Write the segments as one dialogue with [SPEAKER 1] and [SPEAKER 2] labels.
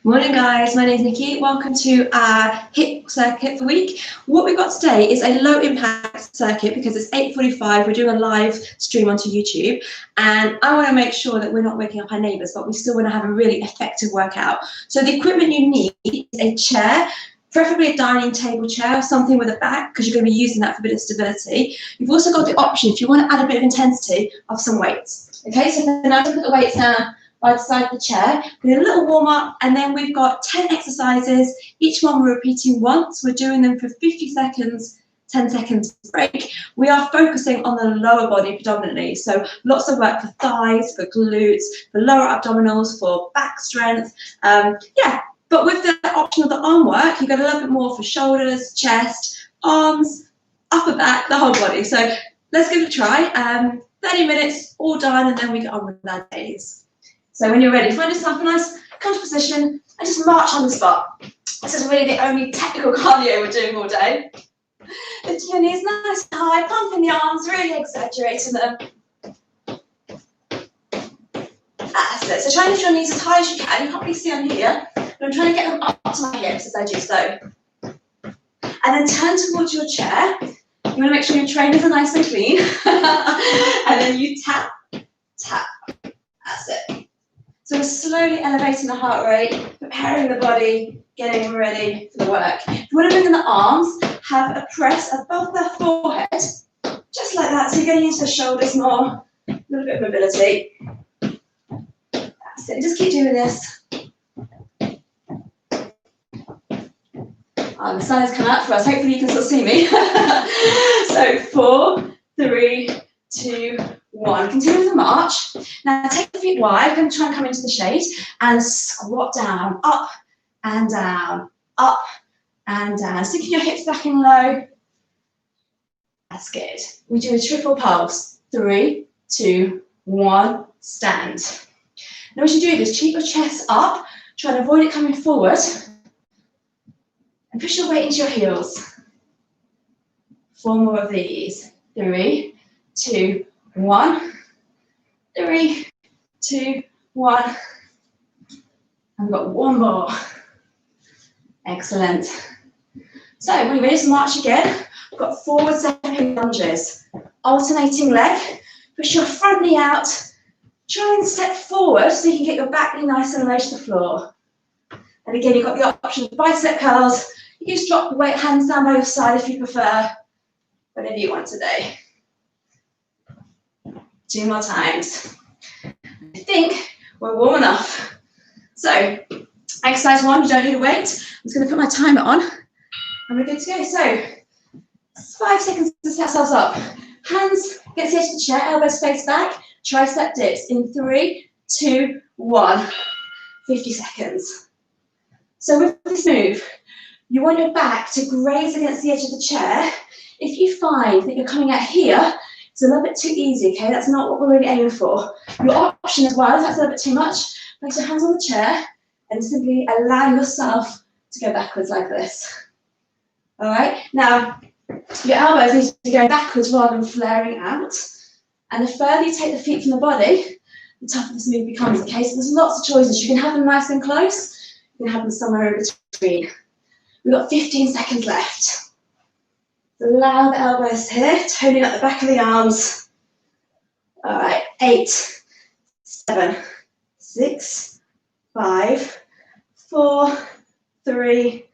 [SPEAKER 1] Morning guys, my name is Nikki. Welcome to our HIIT circuit for the week. What we've got today is a low impact circuit because it's 8:45. We're doing a live stream onto YouTube and I want to make sure that we're not waking up our neighbours, but we still want to have a really effective workout. So the equipment you need is a chair, preferably a dining table chair or something with a back because you're going to be using that for a bit of stability. You've also got the option, if you want to add a bit of intensity, of some weights. Okay, so now to put the weights down by the side of the chair, we do a little warm up and then we've got 10 exercises, each one we're repeating once. We're doing them for 50 seconds, 10 seconds break. We are focusing on the lower body predominantly, so lots of work for thighs, for glutes, for lower abdominals, for back strength. But with the option of the arm work, you get a little bit more for shoulders, chest, arms, upper back, the whole body. So let's give it a try. 30 minutes, all done, and then we get on with our days. So when you're ready, find yourself a nice comfortable position and just march on the spot. This is really the only technical cardio we're doing all day. Lift your knees nice and high, pumping the arms, really exaggerating them. That's it. So try and lift your knees as high as you can. You can't really see on here, but I'm trying to get them up to my hips as I do so. And then turn towards your chair. You want to make sure your trainers are nice and clean. And then you tap, tap. That's it. So we're slowly elevating the heart rate, preparing the body, getting ready for the work. If you want to bring in the arms, have a press above the forehead, just like that. So you're getting into the shoulders more, a little bit of mobility. That's it. Just keep doing this. The sun has come out for us. Hopefully you can still see me. So 4, 3, 2, 1. Continue the march. Now take the feet wide. I'm going to try and come into the shade and squat down, up and down, up and down. Sticking your hips back in low. That's good. We do a triple pulse. 3, 2, 1, stand. Now as you do this, keep your chest up. Try and avoid it coming forward. And push your weight into your heels. 4 more of these. 3, 2, 1, 3, 2, 1. And we've got 1 more. Excellent. So when you're ready to march again, we've got forward stepping lunges. Alternating leg. Push your front knee out. Try and step forward so you can get your back knee nice and low to the floor. And again, you've got the option of bicep curls. You can just drop the weight, hands down by your side if you prefer. Whatever you want today. 2 more times. I think we're warm enough. So, exercise 1, you don't need a weight. I'm just going to put my timer on and we're good to go. So, 5 seconds to set ourselves up. Hands get to the edge of the chair, elbows face back, tricep dips in 3, 2, 1. 50 seconds. So with this move, you want your back to graze against the edge of the chair. If you find that you're coming out here, it's a little bit too easy, okay? That's not what we're really aiming for. Your option as well, if that's a little bit too much, place your hands on the chair and simply allow yourself to go backwards like this. All right? Now, your elbows need to be going backwards rather than flaring out. And the further you take the feet from the body, the tougher this move becomes, okay? So there's lots of choices. You can have them nice and close. You can have them somewhere in between. We've got 15 seconds left. Allow the elbows here, toning up the back of the arms. All right, 8, 7, 6, 5, 4, 3,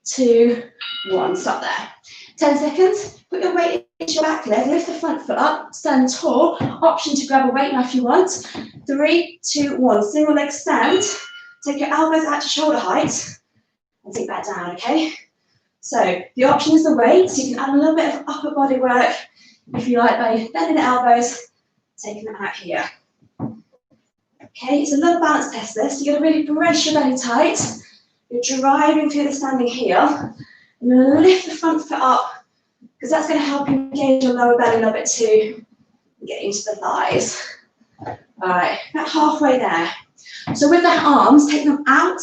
[SPEAKER 1] 2, 1. Stop there. 10 seconds. Put your weight into your back leg. Lift the front foot up. Stand tall. Option to grab a weight now if you want. 3, 2, 1. Single leg stand. Take your elbows out to shoulder height. And take that down, okay? So the option is the weights. You can add a little bit of upper body work if you like by bending the elbows, taking them out here. Okay, it's a little balance test this. You're going to really brace your belly tight. You're driving through the standing heel. And you're going to lift the front foot up because that's going to help you engage your lower belly a little bit too and get into the thighs. All right, about halfway there. So with the arms, take them out.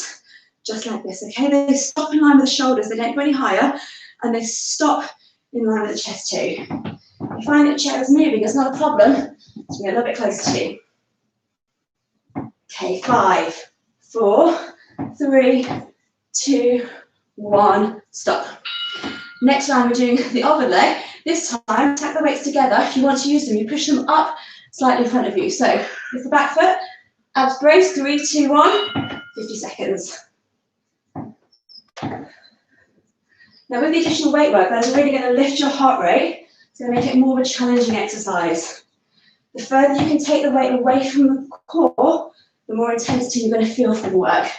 [SPEAKER 1] Just like this, okay? They stop in line with the shoulders, they don't go any higher, and they stop in line with the chest too. If you find that the chair is moving, it's not a problem. So get a little bit closer to you. Okay, 5, 4, 3, 2, 1, stop. Next round, we're doing the other leg. This time, tack the weights together. If you want to use them, you push them up slightly in front of you. So, with the back foot, abs brace, 3, 2, 1, 50 seconds. Now, with the additional weight work, that is really going to lift your heart rate. It's going to make it more of a challenging exercise. The further you can take the weight away from the core, the more intensity you're going to feel from the work.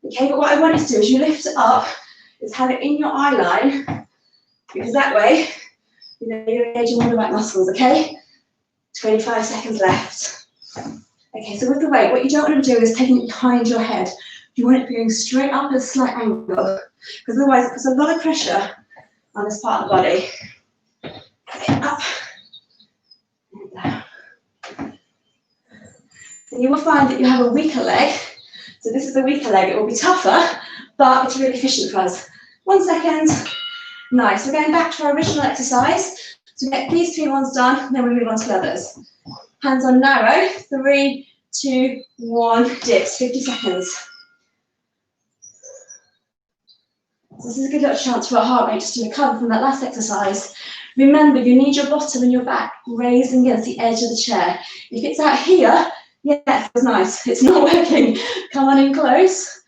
[SPEAKER 1] Okay, but what I want you to do is you lift it up, is have it in your eye line, because that way, you know, you're engaging all the right muscles, okay? 25 seconds left. Okay, so with the weight, what you don't want to do is taking it behind your head. You want it going straight up at a slight angle, because otherwise it puts a lot of pressure on this part of the body. Okay, up and down. And you will find that you have a weaker leg. So this is the weaker leg. It will be tougher, but it's really efficient for us. 1 second. Nice. We're going back to our original exercise. So we get these 3 ones done, then we move on to the others. Hands on narrow. 3, 2, 1, dips. 50 seconds. So this is a good little chance for our heart rate just to recover from that last exercise. Remember, you need your bottom and your back raising against the edge of the chair. If it's out here, yeah, it feels nice. It's not working. Come on in close,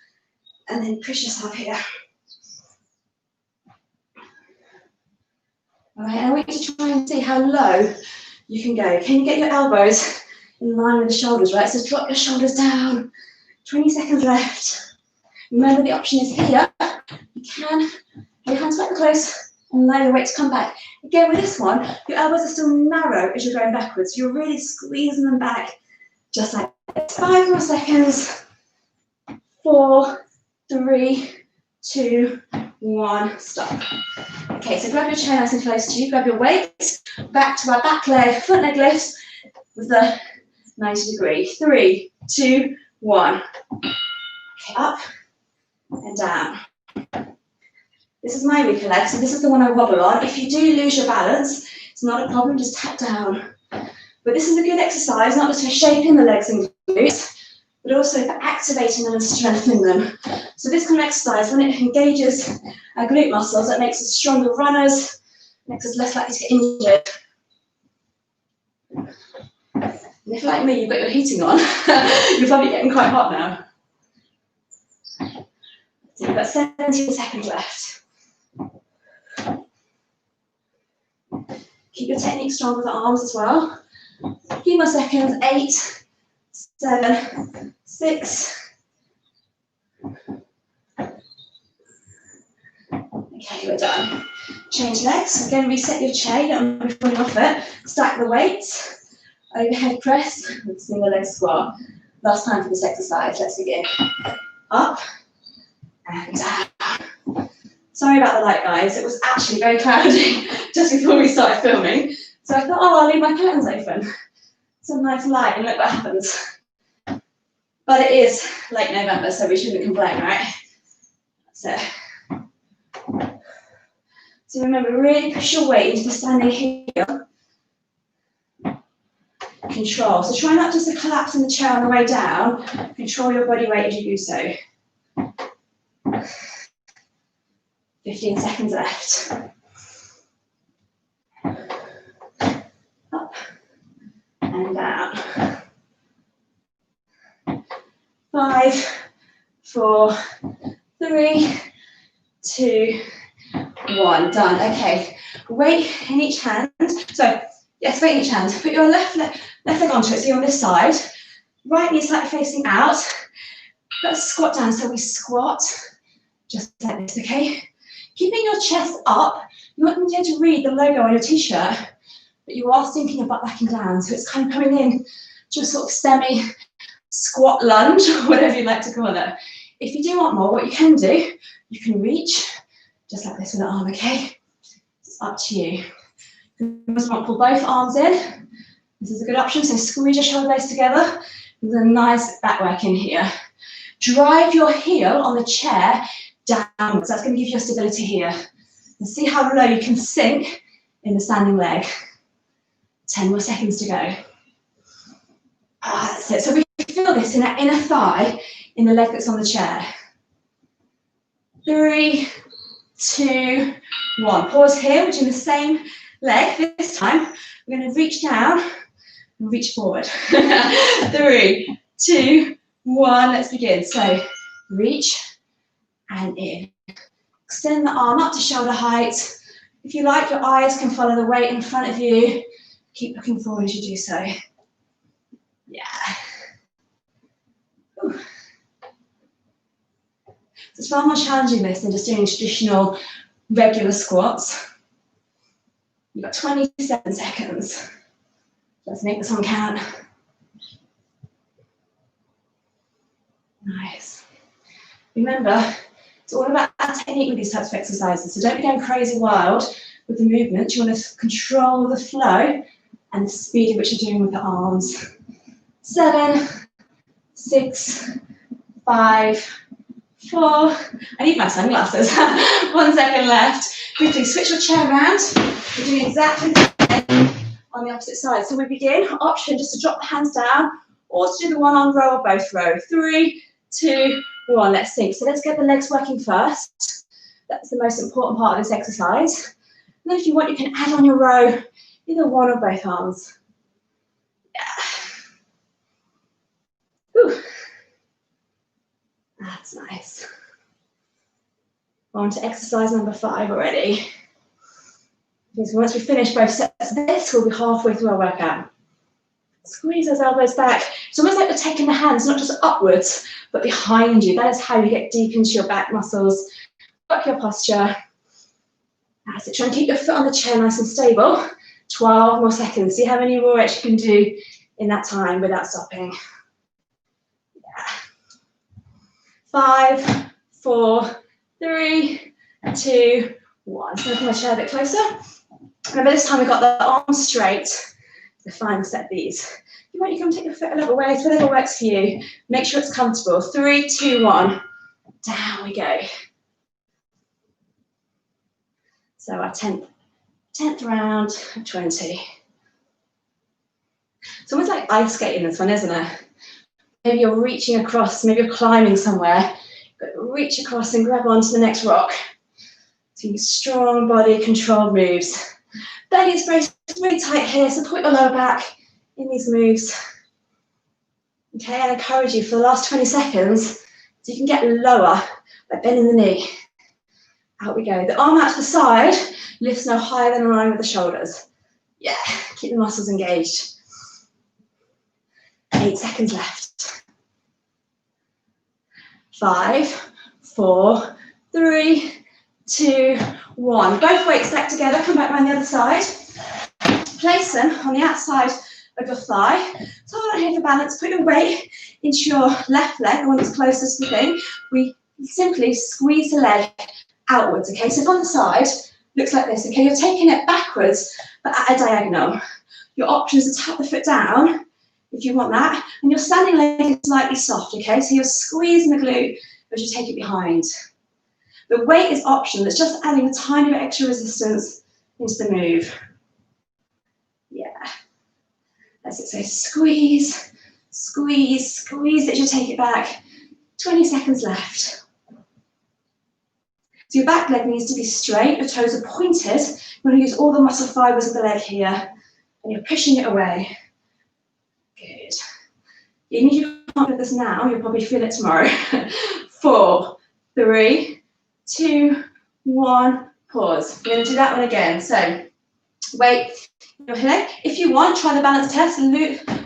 [SPEAKER 1] and then push yourself here. All right, I want you to try and see how low you can go. Can you get your elbows in line with the shoulders, right? So drop your shoulders down. 20 seconds left. Remember, the option is here. You can have your hands quite close and allow your weight to come back. Again, with this one, your elbows are still narrow as you're going backwards. You're really squeezing them back, just like this. 5 more seconds. 4, 3, 2, 1, stop. Okay, so grab your chair nice and close to you, grab your weights, back to our back leg, front leg lifts with the 90 degree. 3, 2, 1. Okay, up and down. This is my weaker leg, so this is the one I wobble on. If you do lose your balance, it's not a problem, just tap down. But this is a good exercise, not just for shaping the legs and glutes, but also for activating them and strengthening them. So this kind of exercise, when it engages our glute muscles, that makes us stronger runners, makes us less likely to get injured. And if, like me, you've got your heating on, you're probably getting quite hot now. So you've got 17 seconds left. Keep your technique strong with the arms as well. A few more seconds. 8, 7, 6. Okay, we're done. Change legs. Again, reset your chair. You don't want to be falling off it. Stack the weights. Overhead press. Single leg squat. Last time for this exercise. Let's begin. Up and down. Sorry about the light, guys. It was actually very cloudy just before we started filming. So I thought, oh, I'll leave my curtains open. Some nice light, and look what happens. But it is late November, so we shouldn't complain, right? So remember, really push your weight into the standing heel. Control. So try not just to collapse in the chair on the way down. Control your body weight as you do so. 15 seconds left. Up and down. 5, 4, 3, 2, 1. Done. Okay. Weight in each hand. So, yes, weight in each hand. Put your left leg onto it. So you're on this side. Right knee slightly facing out. Let's squat down. So we squat just like this, okay? Keeping your chest up. You want them to be able to read the logo on your t-shirt, but you are sinking your butt back and down. So it's kind of coming in to a sort of semi-squat lunge, or whatever you like to call it. If you do want more, what you can do, you can reach just like this with an arm, okay? It's up to you. You must want to pull both arms in. This is a good option, so squeeze your shoulder blades together. There's a nice back work in here. Drive your heel on the chair downwards. That's going to give you stability here. And see how low you can sink in the standing leg. 10 more seconds to go. That's it. So we feel this in our inner thigh. in the leg that's on the chair. 3, 2, 1. Pause here, we're doing the same leg this time. We're going to reach down and reach forward. 3, 2, 1, let's begin. So reach and in. Extend the arm up to shoulder height. If you like, your eyes can follow the weight in front of you. Keep looking forward as you do so. Yeah. Ooh. So it's far more challenging this than just doing traditional regular squats. You've got 27 seconds. Let's make this one count. Nice. Remember, it's all about that technique with these types of exercises. So don't be going crazy wild with the movement. You want to control the flow and the speed at which you're doing with the arms. 7, 6, 5, 4. I need my sunglasses. 1 second left. Quickly switch your chair around. We're doing exactly the same on the opposite side. So we begin. Option just to drop the hands down or to do the one on row or both row. 3, 2, 1. Let's sink. So let's get the legs working first. That's the most important part of this exercise. And then if you want, you can add on your row either one or both arms. Yeah. Whew. That's nice. On to exercise number 5 already. So once we finish both sets of this, we'll be halfway through our workout. Squeeze those elbows back. It's almost like you're taking the hands not just upwards, but behind you. That is how you get deep into your back muscles. Work your posture. That's it. Try and keep your foot on the chair nice and stable. 12 more seconds. See how many more reps you can do in that time without stopping. Yeah. 5, 4, 3, 2, 1. So pull my chair a bit closer. Remember this time we've got the arms straight. The final set of these. If you want, you can take your foot a little way, whatever works for you. Make sure it's comfortable. 3, 2, 1. Down we go. So our 10th round of 20. It's almost like ice skating this one, isn't it? Maybe you're reaching across, maybe you're climbing somewhere. But reach across and grab onto the next rock. So strong body controlled moves. Belly is really tight here, support your lower back in these moves. Okay, I encourage you for the last 20 seconds so you can get lower by bending the knee. Out we go. The arm out to the side lifts no higher than in line with the shoulders. Yeah, keep the muscles engaged. 8 seconds left. 5, 4, 3, 2, 1. Both weights stacked together. Come back around the other side. Place them on the outside of your thigh. So hold on here for balance. Put your weight into your left leg, the one that's closest to the thing. We simply squeeze the leg outwards, okay? So if on the side, looks like this, okay? You're taking it backwards, but at a diagonal. Your option is to tap the foot down, if you want that, and your standing leg is slightly soft, okay? So you're squeezing the glute as you take it behind. The weight is optional. It's just adding a tiny bit extra resistance into the move. Yeah. That's it. So squeeze, squeeze, squeeze it as you take it back. 20 seconds left. So your back leg needs to be straight. Your toes are pointed. You want to use all the muscle fibers of the leg here. And you're pushing it away. Good. Even if you can't do this now, you'll probably feel it tomorrow. 4, 3, 2, 1, pause. We're going to do that one again. So, weight your leg. If you want, try the balance test and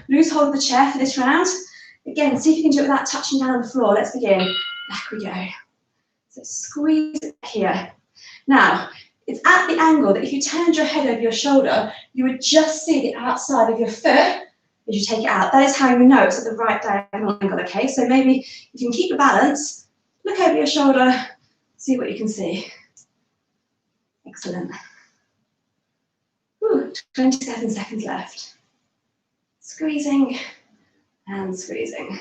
[SPEAKER 1] lose hold of the chair for this round. Again, see if you can do it without touching down on the floor. Let's begin. Back we go. So squeeze it here. Now, it's at the angle that if you turned your head over your shoulder, you would just see the outside of your foot as you take it out. That is how you know it's at the right diagonal angle, okay? So maybe if you can keep your balance, look over your shoulder, see what you can see. Excellent. Ooh, 27 seconds left. Squeezing and squeezing.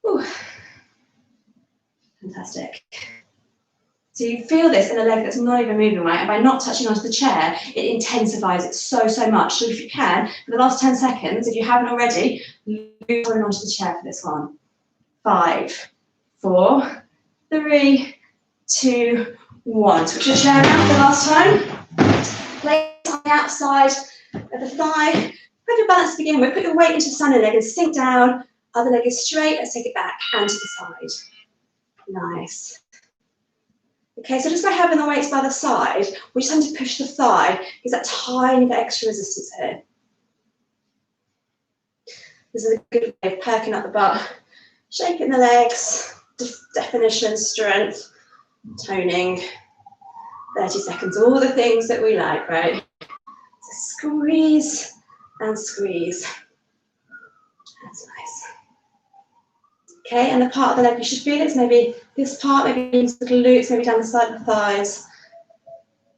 [SPEAKER 1] Ooh. Fantastic. So you feel this in a leg that's not even moving, right? And by not touching onto the chair, it intensifies it so much. So if you can, for the last 10 seconds, if you haven't already, move onto the chair for this one. 5, 4, 3, 2, 1. Switch your chair around for the last time. Place on the outside of the thigh. Put your balance to begin with. Put your weight into the standing leg and sink down. Other leg is straight. Let's take it back and to the side. Nice. Okay, so just by having the weights by the side, we just tend to push the thigh. Gives that tiny bit extra resistance here. This is a good way of perking up the butt. Shaking the legs. Definition, strength, toning. 30 seconds, all the things that we like, right? So squeeze and squeeze. That's nice. Okay, and the part of the leg you should feel it's maybe this part, maybe into the glutes, maybe down the side of the thighs.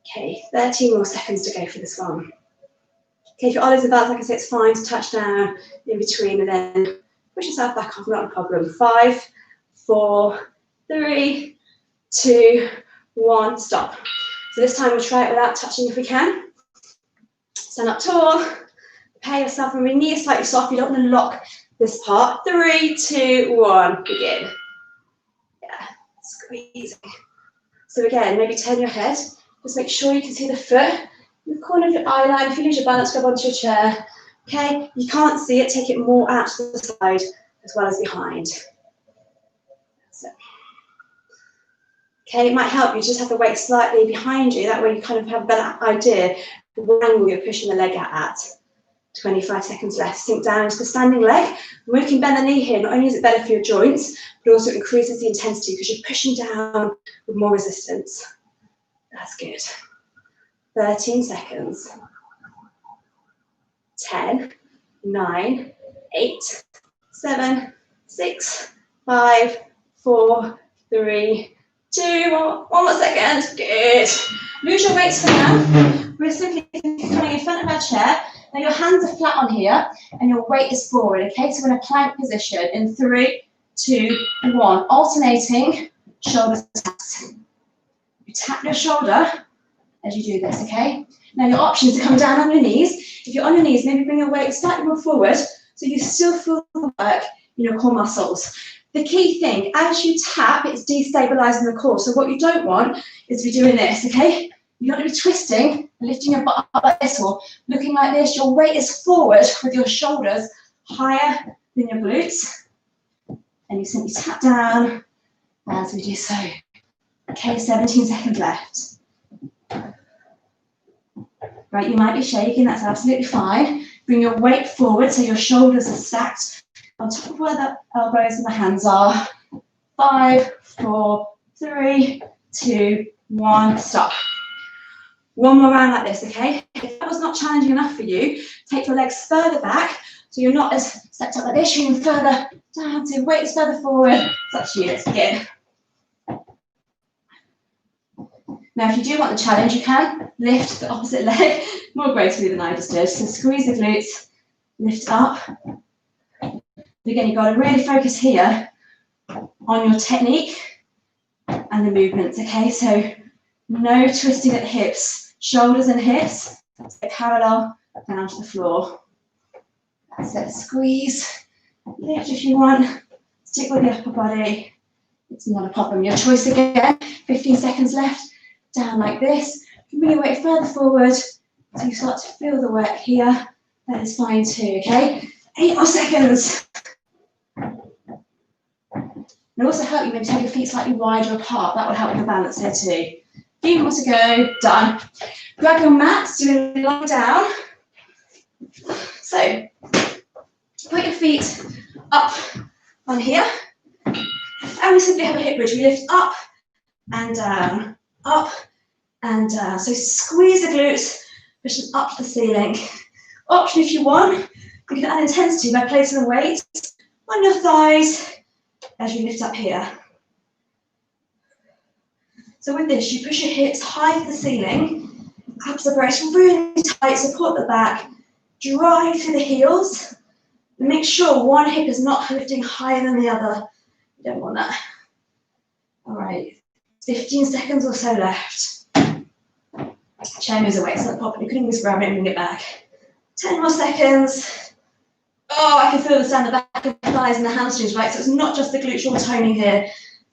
[SPEAKER 1] Okay, 13 more seconds to go for this one. Okay, if your olives are bad, like I said, it's fine to touch down in between and then push yourself back up, not a problem. 5, 4, 3, 2, 1, stop. So this time we'll try it without touching if we can. Stand up tall, prepare yourself, and your knee is slightly soft. You don't want to lock this part. 3, 2, 1, begin. Yeah, squeezing. So again, maybe turn your head. Just make sure you can see the foot in the corner of your eye line. If you lose your balance, grab onto your chair. Okay, you can't see it, take it more out to the side as well as behind. That's it. Okay, it might help you just have the weight slightly behind you. That way you kind of have a better idea of what angle you're pushing the leg at. 25 seconds left. Sink down into the standing leg. When you can bend the knee here, not only is it better for your joints, but also increases the intensity because you're pushing down with more resistance. That's good. 13 seconds. 10, 9, 8, 7, 6, 5, 4, 3, 2, one more second. Good. Lose your weights for now. We're simply coming in front of our chair. Now your hands are flat on here and your weight is forward, okay? So we're in a plank position in 3, 2, 1. Alternating, shoulders taps. You tap your shoulder as you do this, okay? Now your option is to come down on your knees. If you're on your knees, maybe bring your weight slightly more forward so you still feel the work in your core muscles. The key thing, as you tap, it's destabilizing the core. So what you don't want is to be doing this, okay? You don't want to be twisting, lifting your butt up like this or looking like this. Your weight is forward with your shoulders higher than your glutes. And you simply tap down as we do so. Okay, 17 seconds left. Right, you might be shaking, that's absolutely fine. Bring your weight forward so your shoulders are stacked on top of where the elbows and the hands are. 5, 4, 3, 2, 1, stop. One more round like this, okay? If that was not challenging enough for you, take your legs further back so you're not as stepped up like this, you're even further down, so weight is further forward. It's up to you, let's begin. Now, if you do want the challenge, you can lift the opposite leg more gracefully than I just did. So squeeze the glutes, lift up. But again, you've got to really focus here on your technique and the movements, okay? So no twisting at the hips, shoulders and hips, stay parallel down to the floor. That's it, squeeze, lift if you want, stick with the upper body. It's not a problem. Your choice again, 15 seconds left. Down like this. Bring your weight further forward so you start to feel the work here. That is fine too, okay? 8 more seconds. It'll also help you maybe take your feet slightly wider apart. That will help with the balance here too. few more to go, done. Grab your mats, do a lie down. So, put your feet up on here. And we simply have a hip bridge. We lift up and down. Up and down. So squeeze the glutes, push them up to the ceiling. Option if you want, you can add intensity by placing the weight on your thighs as you lift up here. So with this, you push your hips high to the ceiling, abs are braced really tight, support the back, drive through the heels, and make sure one hip is not lifting higher than the other. You don't want that. All right. 15 seconds or so left. Chair moves away, it's not a problem. You can always grab it and bring it back. 10 more seconds. Oh, I can feel this down the back of the thighs and the hamstrings, right? So it's not just the glutes you're toning here.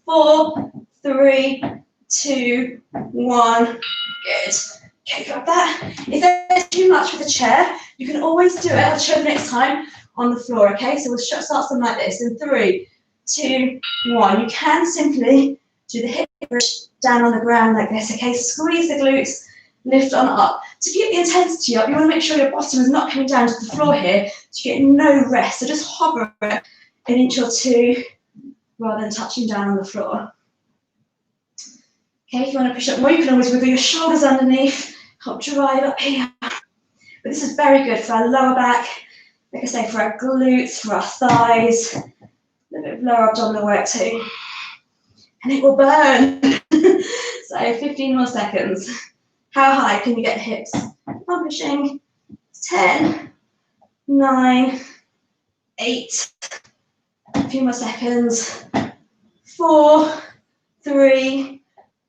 [SPEAKER 1] 4, 3, 2, 1. Good. Okay, grab that. If there's too much with the chair, you can always do it. I'll show you next time on the floor, okay? So we'll start something like this in 3, 2, 1. You can simply do the hip bridge down on the ground like this, okay? Squeeze the glutes, lift on up. To keep the intensity up, you want to make sure your bottom is not coming down to the floor here, so you get no rest. So just hover an inch or two rather than touching down on the floor. Okay, if you want to push up more, you can always wiggle your shoulders underneath, help drive up here. But this is very good for our lower back, like I say, for our glutes, for our thighs, a little bit of lower abdominal work too. And it will burn. So 15 more seconds. How high can you get the hips? I'm pushing 10, 9, 8, a few more seconds. 4, 3,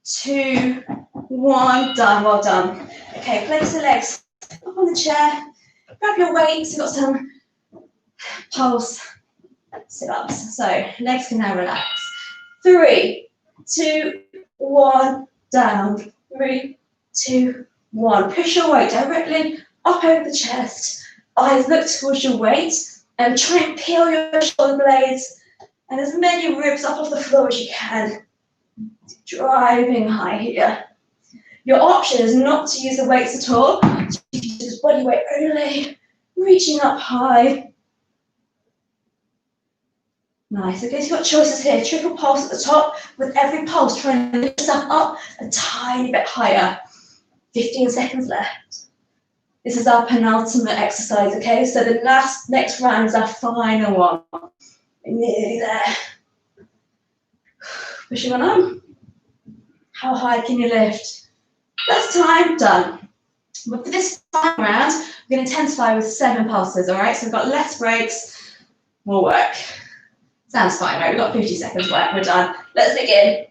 [SPEAKER 1] 2, 1, done, well done. Okay, place the legs up on the chair, grab your weights, you've got some pulse sit-ups, so legs can now relax. 3, 2, 1, down. 3, 2, 1. Push your weight directly up over the chest, eyes look towards your weight, and try and peel your shoulder blades and as many ribs up off the floor as you can. Driving high here. Your option is not to use the weights at all. So you can use body weight only, reaching up high. Nice. Okay, so you've got choices here. Triple pulse at the top. With every pulse, trying to lift yourself up a tiny bit higher. 15 seconds left. This is our penultimate exercise, okay? So the next round is our final one. We're nearly there. Pushing on up. How high can you lift? That's time, done. But for this final round, we're going to intensify with 7 pulses, all right? So we've got less breaks, more work. Sounds fine, right? We've got 50 seconds work, we're done. Let's begin.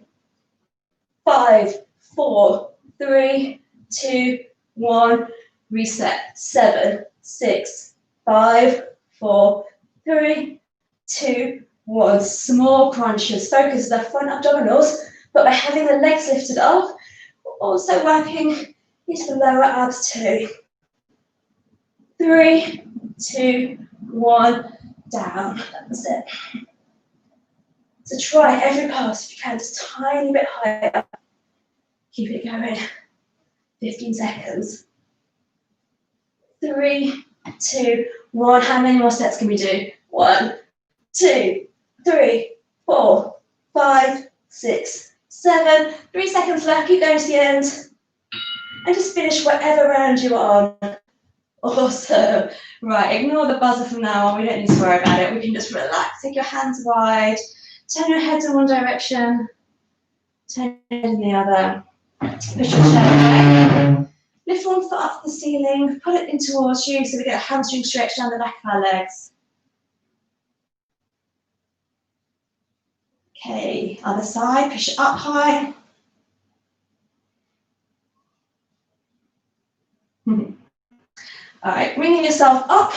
[SPEAKER 1] 5, 4, 3, 2, 1, reset. 7, 6, 5, 4, 3, 2, 1. Small crunches. Focus the front abdominals, but by having the legs lifted up, we're also working into the lower abs too. 3, 2, 1, down. That's it. So try every pulse if you can, just a tiny bit higher. Keep it going. 15 seconds. 3, 2, 1. How many more sets can we do? 1, 2, 3, 4, 5, 6, 7. 3 seconds left. Keep going to the end. And just finish whatever round you're on. Awesome. Right, ignore the buzzer from now on. We don't need to worry about it. We can just relax. Take your hands wide. Turn your head in one direction. Turn your head in the other. Push your chair away. Lift one foot up to the ceiling. Pull it in towards you so we get a hamstring stretch down the back of our legs. Okay, other side. Push it up high. All right, bringing yourself up.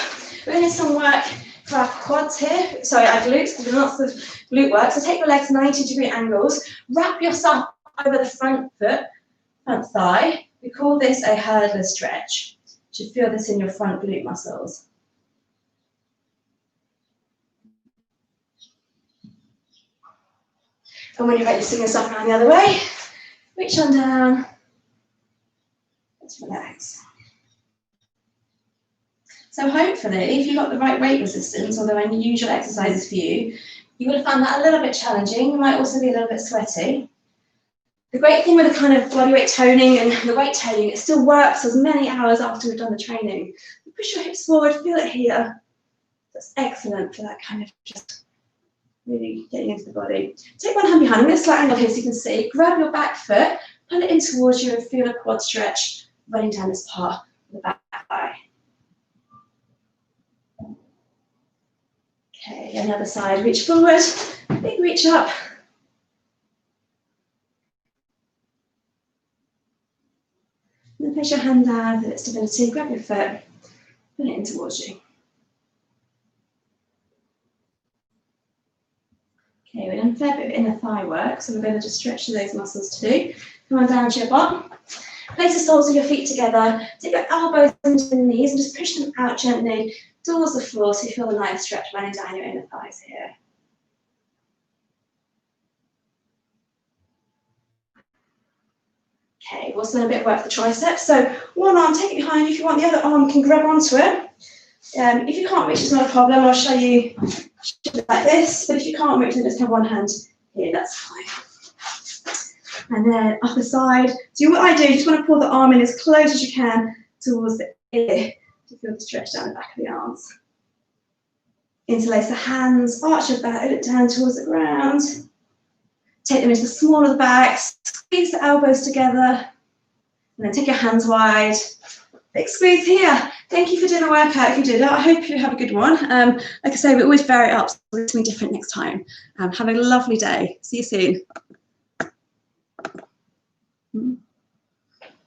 [SPEAKER 1] We're going to do some work for our quads here. Sorry, our glutes, because there's lots of glute work. So take your legs 90-degree angles. Wrap yourself over the front foot, front thigh. We call this a hurdler stretch. You should feel this in your front glute muscles. And when you're ready, swing yourself around the other way. Reach on down. Let's relax. So hopefully, if you've got the right weight resistance or the unusual exercises for you, you would have found that a little bit challenging. You might also be a little bit sweaty. The great thing with the kind of body weight toning and the weight toning, it still works as many hours after we've done the training. Push your hips forward, feel it here. That's excellent for that kind of just really getting into the body. Take one hand behind. I'm going to slight angle here so you can see. Grab your back foot, pull it in towards you and feel a quad stretch running down this part of the back thigh. Okay, and the other side, reach forward, big reach up. And then place your hand down for that stability, grab your foot, put it in towards you. Okay, we're doing a fair bit of inner thigh work, so we're going to just stretch those muscles too. Come on down to your bottom. Place the soles of your feet together. Take your elbows into the knees and just push them out gently towards the floor so you feel a nice stretch running down your inner thighs here. Okay, we'll also a bit of work for the triceps. So one arm, take it behind you. If you want, the other arm can grab onto it. If you can't reach, it's not a problem. I'll show you like this. But if you can't reach, then just have one hand here. That's fine. And then other side. So what I do, you just want to pull the arm in as close as you can towards the ear to feel the stretch down the back of the arms. Interlace the hands, arch your back, look down towards the ground. Take them into the small of the back, squeeze the elbows together, and then take your hands wide. Big squeeze here. Thank you for doing the workout if you did it. I hope you have a good one. Like I say, we always vary it up, so it's going to be different next time. Have a lovely day. See you soon.